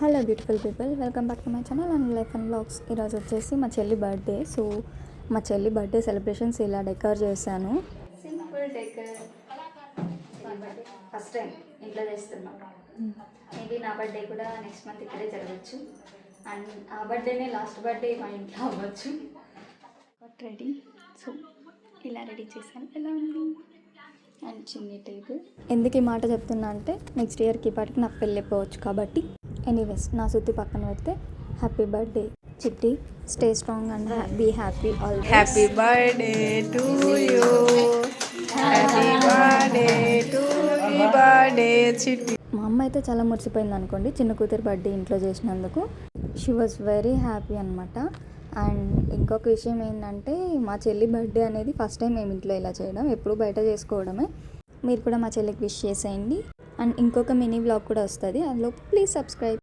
Hello beautiful people, welcome back to my channel and life and vlogs. ఈరోజు వచ్చేసి మా చెల్లి బర్త్డే. సో మా చెల్లి బర్త్డే సెలబ్రేషన్స్ ఇలా డెకర్ చేశాను. Simple decor. ఫస్ట్ టైం ఇంట్లో చేస్తున్నాం. మేబీ నా బర్త్డే కూడా నెక్స్ట్ మంత్ ఇక్కడే జరగచ్చు. అండ్ ఆ బర్త్డేనే లాస్ట్ బర్త్డే మా ఇంట్లో అవ్వచ్చు. రెడీ. సో ఇలా రెడీ చేశాను. ఎలా ఉంది? అండ్ చిన్ని టేబుల్. ఎందుకు ఈ మాట చెప్తున్నా అంటే నెక్స్ట్ ఇయర్కి పాటికి నాకు పెళ్ళిపోవచ్చు కాబట్టి. ఎనీవేస్, నా సుత్తి పక్కన పెడితే happy birthday Chitti, stay strong and be happy all. Happy birthday to you, happy birthday to you, birthday Chitti. మా అమ్మ అయితే చాలా మురిసిపోయింది అనుకోండి చిన్న కూతురు బర్త్డే ఇంట్లో చేసినందుకు. షీ వాజ్ వెరీ హ్యాపీ అనమాట. అండ్ ఇంకొక విషయం ఏంటంటే మా చెల్లి బర్త్డే అనేది ఫస్ట్ టైం మేము ఇంట్లో ఇలా చేయడం, ఎప్పుడు బయట చేసుకోవడమే. మీరు కూడా మా చెల్లికి విష్ చేసేయండి. అండ్ ఇంకొక మినీ వ్లాగ్ కూడా వస్తుంది, అందులో ప్లీజ్ సబ్స్క్రైబ్.